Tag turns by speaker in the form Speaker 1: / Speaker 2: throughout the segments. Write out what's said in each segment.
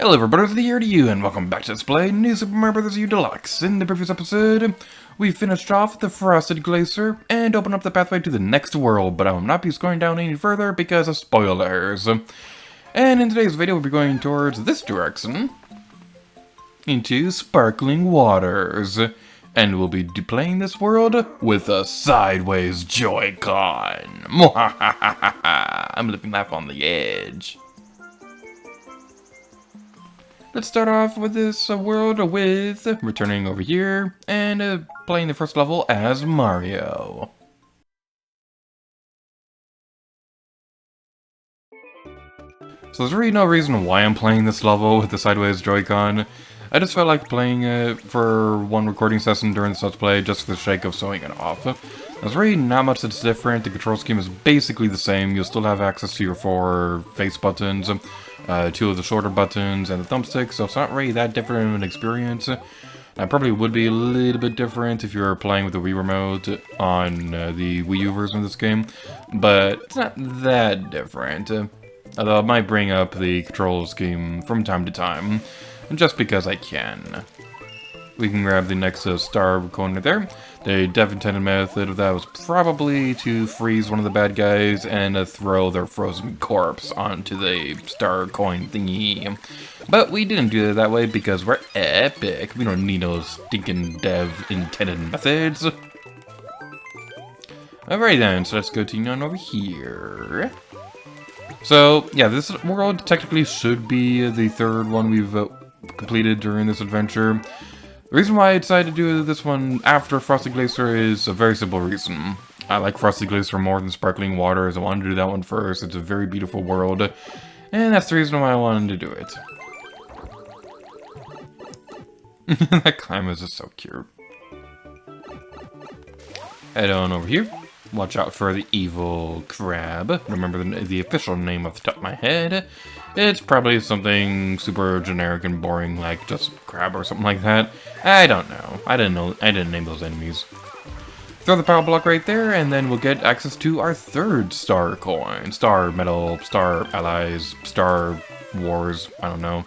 Speaker 1: Hello everybody, it's the year to you, and welcome back to Let's Play New Super Mario Bros. U Deluxe. In the previous episode, we finished off with the Frosted Glacier and opened up the pathway to the next world, but I will not be going down any further because of spoilers. And in today's video, we'll be going towards this direction, into Sparkling Waters, and we'll be playing this world with a sideways Joy-Con. I'm living life on the edge. Let's start off with this world with returning over here and playing the first level as Mario. So there's really no reason why I'm playing this level with the sideways Joy-Con. I just felt like playing it for one recording session during this Let's Play just for the sake of showing it off. There's really not much that's different. The control scheme is basically the same. You'll still have access to your 4 face buttons, 2 of the shorter buttons, and the thumbstick, so it's not really that different of an experience. It probably would be a little bit different if you were playing with the Wii Remote on the Wii U version of this game, but it's not that different. Although I might bring up the control scheme from time to time, just because I can. We can grab the next star coin there. The dev-intended method of that was probably to freeze one of the bad guys and throw their frozen corpse onto the star coin thingy. But we didn't do it that way because we're epic. We don't need those stinking dev-intended methods. Alright then, so let's continue on over here. So, yeah, this world technically should be the third one we've completed during this adventure. The reason why I decided to do this one after Frosted Glacier is a very simple reason. I like Frosted Glacier more than Sparkling Waters. I wanted to do that one first. It's a very beautiful world, and that's the reason why I wanted to do it. That climb is just so cute. Head on over here. Watch out for the evil crab. Remember the official name off the top of my head. It's probably something super generic and boring, like just crab or something like that. I don't know. I didn't name those enemies. Throw the power block right there, and then we'll get access to our third star coin. Star Medal, Star Allies, Star Wars, I don't know.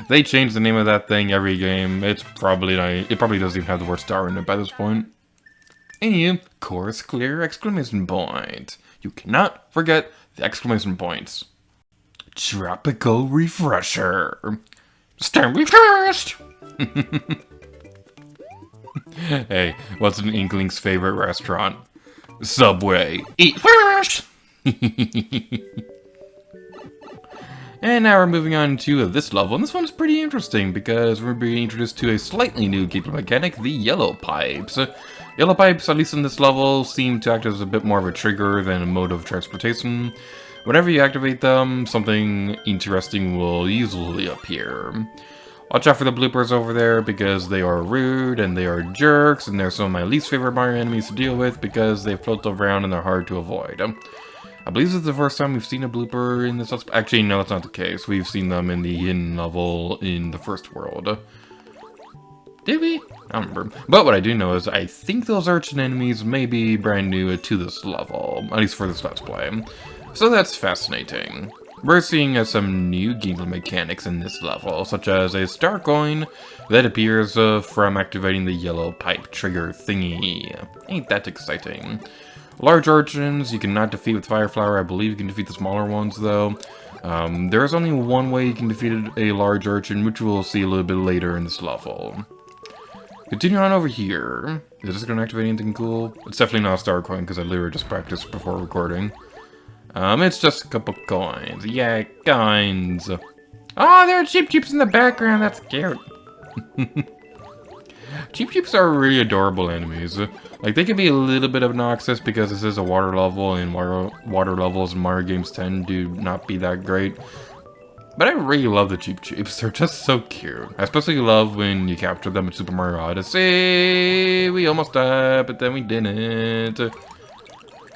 Speaker 1: They change the name of that thing every game. It probably doesn't even have the word star in it by this point. And course clear exclamation point. You cannot forget the exclamation points. Tropical refresher. Stay refreshed! Hey, what's an Inkling's favorite restaurant? Subway. Eat first! And now we're moving on to this level, and this one's pretty interesting because we're being introduced to a slightly new gameplay mechanic, the yellow pipes. Yellow pipes, at least in this level, seem to act as a bit more of a trigger than a mode of transportation. Whenever you activate them, something interesting will usually appear. Watch out for the bloopers over there because they are rude and they are jerks, and they're some of my least favorite Mario enemies to deal with because they float around and they're hard to avoid. I believe this is the first time we've seen a blooper in this. Actually, no, that's not the case. We've seen them in the hidden level in the first world. Did we? I don't remember. But what I do know is I think those urchin enemies may be brand new to this level, at least for this Let's Play. So that's fascinating. We're seeing some new gameplay mechanics in this level, such as a star coin that appears from activating the yellow pipe trigger thingy. Ain't that exciting? Large urchins you cannot defeat with Fire Flower. I believe you can defeat the smaller ones though. There is only one way you can defeat a large urchin, which we'll see a little bit later in this level. Continue on over here. Is this going to activate anything cool? It's definitely not a star coin because I literally just practiced before recording. It's just a couple coins. Yeah, coins. Oh, there are Cheep Cheeps in the background. That's cute. Cheep Cheeps are really adorable enemies. Like, they can be a little bit obnoxious because this is a water level, and water levels in Mario games tend to not be that great. But I really love the Cheep Cheeps. They're just so cute. I especially love when you capture them in Super Mario Odyssey. We almost died, but then we didn't.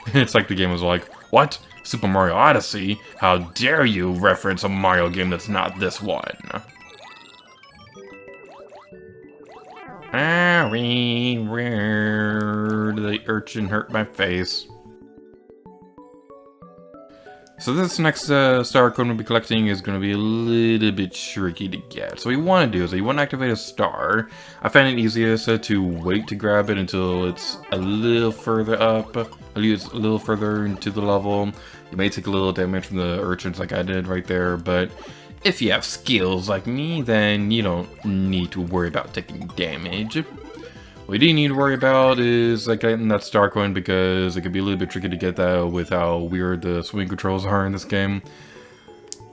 Speaker 1: It's like the game was like, what? Super Mario Odyssey? How dare you reference a Mario game that's not this one? The urchin hurt my face. So this next star coin we'll be collecting is going to be a little bit tricky to get. So what you want to do is you want to activate a star. I find it easiest to wait to grab it until it's a little further up, at least a little further into the level. You may take a little damage from the urchins like I did right there, but if you have skills like me, then you don't need to worry about taking damage. What you do need to worry about is like getting that star coin, because it could be a little bit tricky to get that with how weird the swimming controls are in this game.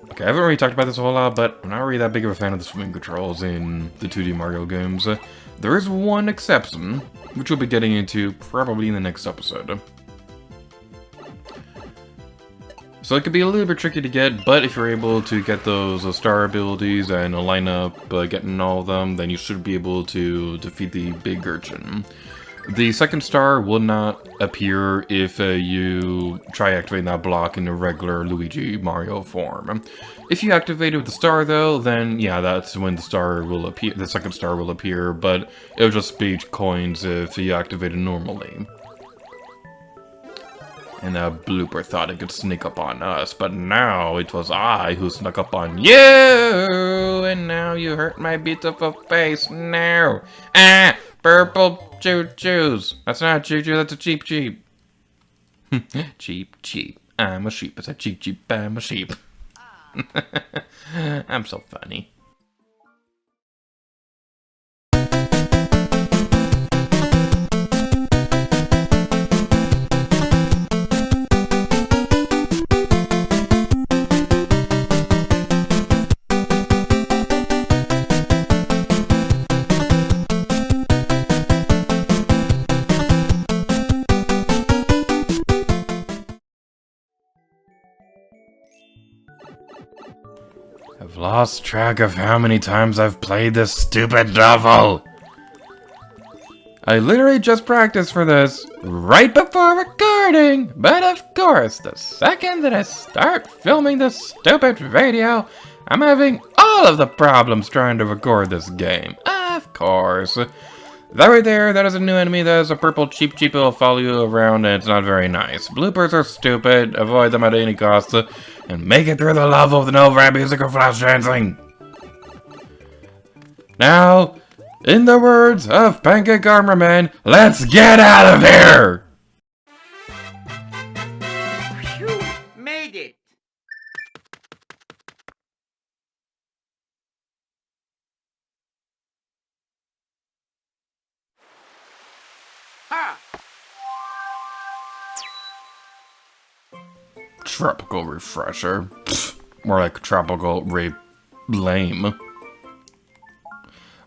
Speaker 1: Okay, I haven't really talked about this a whole lot, but I'm not really that big of a fan of the swimming controls in the 2D Mario games. There is one exception, which we'll be getting into probably in the next episode. So it could be a little bit tricky to get, but if you're able to get those star abilities and line up getting all of them, then you should be able to defeat the big urchin. The second star will not appear if you try activating that block in the regular Luigi Mario form. If you activate it with the star though, then yeah, that's when the star will appear. The second star will appear, but it'll just be coins if you activate it normally. And that blooper thought it could sneak up on us, but now it was I who snuck up on you, and now you hurt my beautiful face. No. Ah, purple choo-choos. That's not a choo-choo, that's a cheep-cheep. Cheep-cheep. I'm a sheep. It's a cheep-cheep. I'm a sheep. I'm so funny. I've lost track of how many times I've played this stupid level. I literally just practiced for this right before recording, but of course, the second that I start filming this stupid video, I'm having all of the problems trying to record this game. Of course. That right there, that is a new enemy. That is a purple cheep cheep. It'll follow you around and it's not very nice. Bloopers are stupid. Avoid them at any cost. And make it through the level with no rap music or flash dancing. Now, in the words of Pancake Armor Man, let's get out of here!
Speaker 2: Phew, made it! Ha!
Speaker 1: Tropical refresher. Pfft, more like tropical rape lame.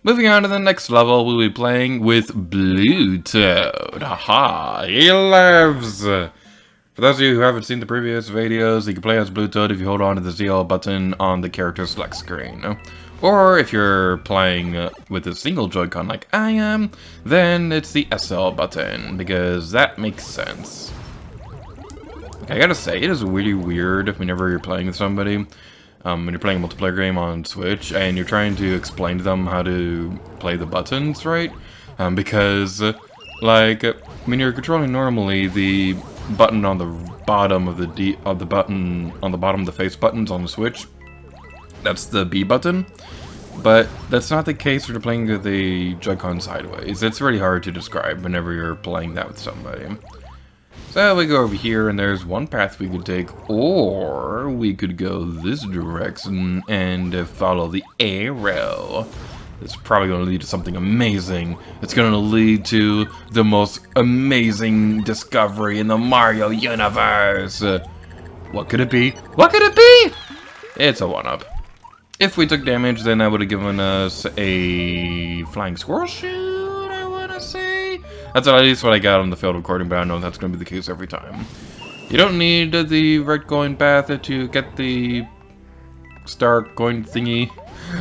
Speaker 1: Moving on to the next level, we'll be playing with Blue Toad. Haha, he lives! For those of you who haven't seen the previous videos, you can play as Blue Toad if you hold on to the ZL button on the character select screen. Or if you're playing with a single Joy-Con like I am, then it's the SL button, because that makes sense. Okay, I gotta say, it is really weird whenever you're playing with somebody, when you're playing a multiplayer game on Switch, and you're trying to explain to them how to play the buttons, right? Because, like, when you're controlling normally, the button on the bottom of the button on the bottom of the face buttons on the Switch, that's the B button. But that's not the case when you're playing the Joy-Con sideways. It's really hard to describe whenever you're playing that with somebody. So we go over here, and there's one path we could take, or we could go this direction and follow the arrow. It's probably going to lead to something amazing. It's going to lead to the most amazing discovery in the Mario universe. What could it be? What could it be? It's a 1-up. If we took damage, then that would have given us a flying squirrel shoot, I want to say. That's at least what I got on the failed recording, but I know that's going to be the case every time. You don't need the red coin path to get the star coin thingy.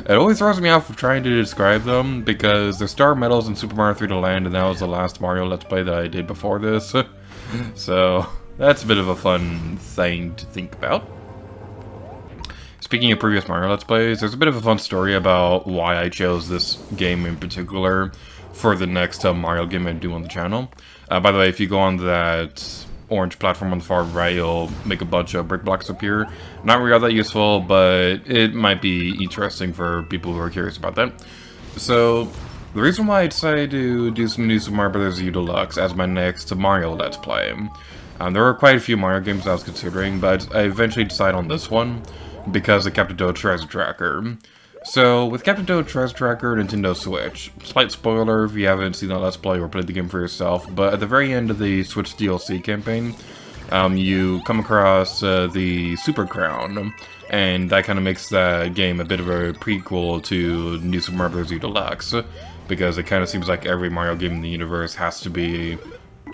Speaker 1: It always throws me off trying to describe them, because they're star medals in Super Mario 3D Land, and that was the last Mario Let's Play that I did before this. So, that's a bit of a fun thing to think about. Speaking of previous Mario Let's Plays, there's a bit of a fun story about why I chose this game in particular for the next Mario game I do on the channel. By the way, if you go on that orange platform on the far right, it'll make a bunch of brick blocks appear. Not really all that useful, but it might be interesting for people who are curious about that. So, the reason why I decided to do some new Super Mario Bros. U Deluxe as my next Mario Let's Play. There were quite a few Mario games I was considering, but I eventually decided on this one because of Captain Toad Treasure Tracker. So, with Captain Toad Treasure Tracker, Nintendo Switch. Slight spoiler if you haven't seen that Let's Play or played the game for yourself, but at the very end of the Switch DLC campaign, you come across the Super Crown, and that kind of makes that game a bit of a prequel to New Super Mario Bros. U Deluxe, because it kind of seems like every Mario game in the universe has to be...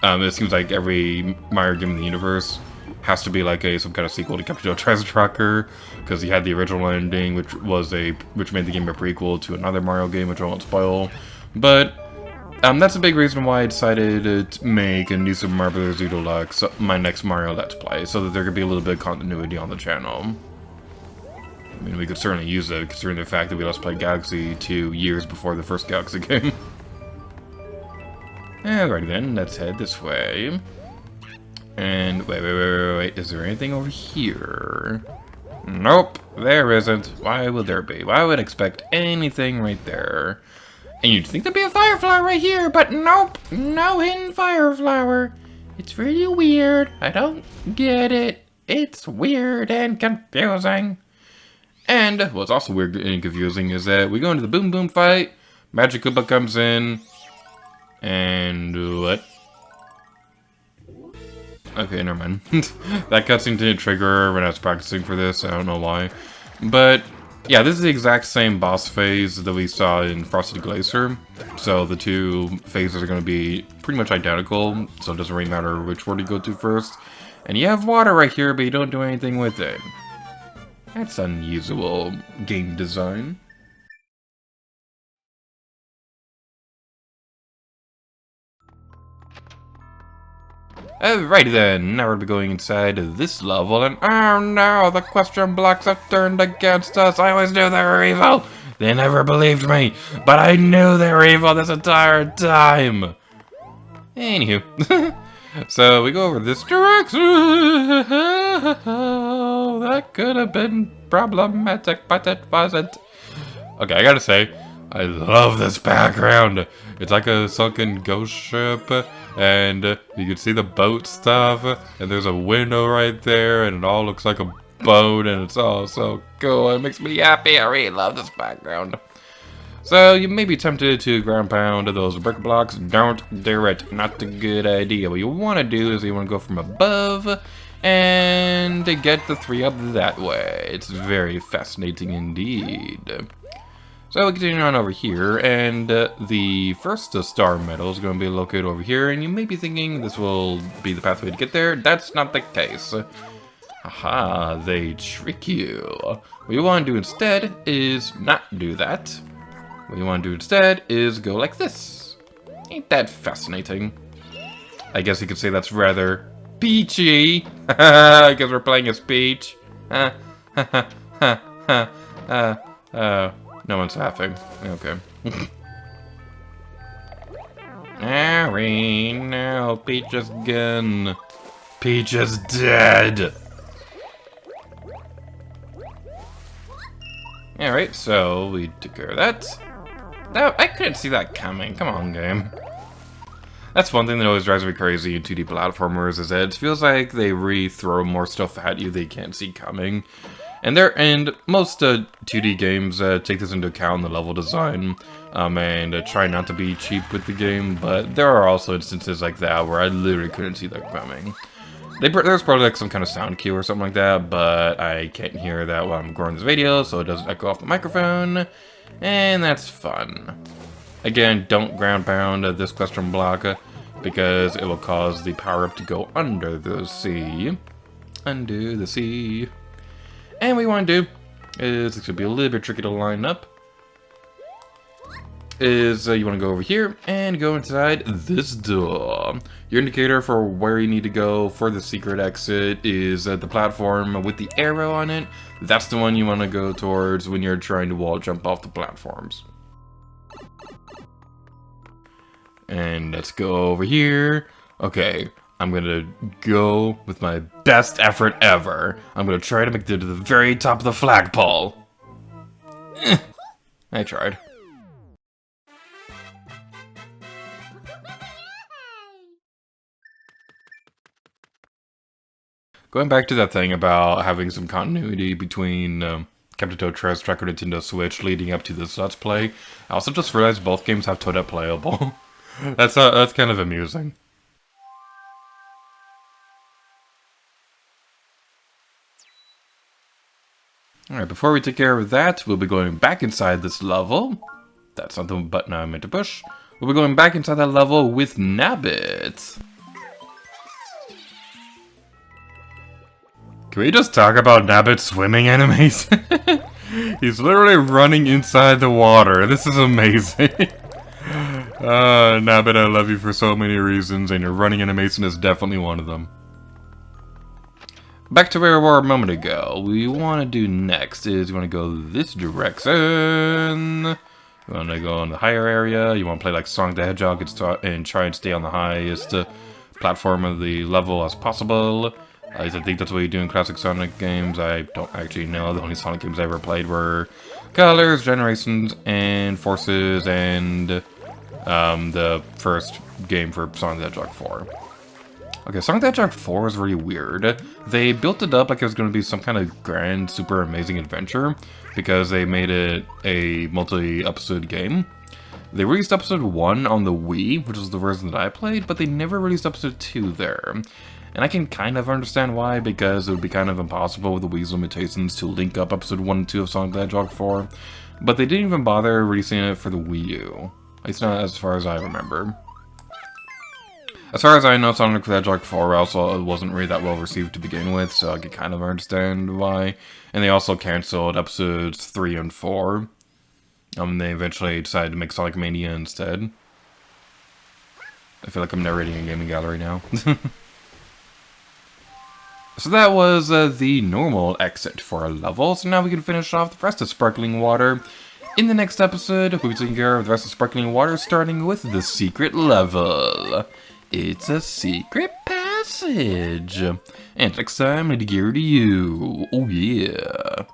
Speaker 1: it seems like every Mario game in the universe has to be like some kind of sequel to Captain Toad Treasure Tracker, because you had the original ending, which made the game a prequel to another Mario game, which I won't spoil. But that's a big reason why I decided to make a new Super Mario Bros. U Deluxe my next Mario Let's Play, so that there could be a little bit of continuity on the channel. I mean, we could certainly use it, considering the fact that we Let's Play Galaxy 2 years before the first Galaxy game. Alrighty then, let's head this way. And wait, is there anything over here? Nope, there isn't. Why would there be? Why would I expect anything right there? And you'd think there'd be a fire flower right here, but nope, no hidden fire flower. It's really weird. I don't get it. It's weird and confusing. And what's also weird and confusing is that we go into the Boom Boom fight, Magic Koopa comes in, and what? Okay, never mind. That cutscene didn't trigger when I was practicing for this, I don't know why. But, yeah, this is the exact same boss phase that we saw in Frosted Glacier. So the two phases are going to be pretty much identical, so it doesn't really matter which one you go to first. And you have water right here, but you don't do anything with it. That's unusual game design. Alrighty then, now we're going inside this level, and oh no, the question blocks have turned against us. I always knew they were evil. They never believed me, but I knew they were evil this entire time. Anywho, so we go over this direction. That could have been problematic, but it wasn't. Okay, I gotta say, I love this background. It's like a sunken ghost ship, and you can see the boat stuff, and there's a window right there, and it all looks like a boat, and it's all so cool. It makes me happy. I really love this background. So you may be tempted to ground pound those brick blocks. Don't do it. Not a good idea. What you want to do is you want to go from above and get the three up that way. It's very fascinating indeed. So we continue on over here, and the first star medal is going to be located over here, and you may be thinking this will be the pathway to get there. That's not the case. Aha, they trick you. What you want to do instead is not do that. What you want to do instead is go like this. Ain't that fascinating? I guess you could say that's rather peachy. Because we're playing as Peach. No one's laughing. Okay. Harry, no, Peach is gone. Peach is dead. Alright, so we took care of that. No, I couldn't see that coming. Come on, game. That's one thing that always drives me crazy in 2D platformers, is that it feels like they re-throw more stuff at you they can't see coming. And most 2D games take this into account in the level design, and try not to be cheap with the game, but there are also instances like that where I literally couldn't see that coming. There's probably like some kind of sound cue or something like that, but I can't hear that while I'm recording this video, so it doesn't echo off the microphone, and that's fun. Again, don't ground pound this question block, because it will cause the power-up to go under the sea. Under the sea. And what you want to do is, it's going to be a little bit tricky to line up, is you want to go over here and go inside this door. Your indicator for where you need to go for the secret exit is the platform with the arrow on it. That's the one you want to go towards when you're trying to wall jump off the platforms. And let's go over here. Okay, I'm gonna go with my best effort ever. I'm gonna try to make it to the very top of the flagpole. I tried. Going back to that thing about having some continuity between Captain Toad Treasure Track or Nintendo Switch leading up to this Let's Play, I also just realized both games have Toadette playable. That's kind of amusing. Alright, before we take care of that, we'll be going back inside this level. That's not the button I meant to push. We'll be going back inside that level with Nabbit. Can we just talk about Nabbit's swimming animes? He's literally running inside the water. This is amazing. Nabbit, I love you for so many reasons, and your running animation is definitely one of them. Back to where we were a moment ago. What we want to do next is we want to go this direction. You want to go on the higher area. You want to play like Sonic the Hedgehog and try and stay on the highest platform of the level as possible. I think that's what you do in classic Sonic games. I don't actually know. The only Sonic games I ever played were Colors, Generations, and Forces, and the first game for Sonic the Hedgehog 4. Okay, Sonic the Hedgehog 4 is really weird. They built it up like it was going to be some kind of grand, super amazing adventure, because they made it a multi-episode game. They released episode 1 on the Wii, which was the version that I played, but they never released episode 2 there. And I can kind of understand why, because it would be kind of impossible with the Wii's limitations to link up episode 1 and 2 of Sonic the Hedgehog 4. But they didn't even bother releasing it for the Wii U. At least not as far as I remember. As far as I know, Sonic the Hedgehog 4 also wasn't really that well received to begin with, so I can kind of understand why. And they also cancelled episodes 3 and 4. They eventually decided to make Sonic Mania instead. I feel like I'm narrating a gaming gallery now. So that was the normal exit for a level, so now we can finish off the rest of Sparkling Water. In the next episode, we'll be taking care of the rest of Sparkling Water, starting with the secret level. It's a secret passage. And next time, I gear to you. Oh yeah.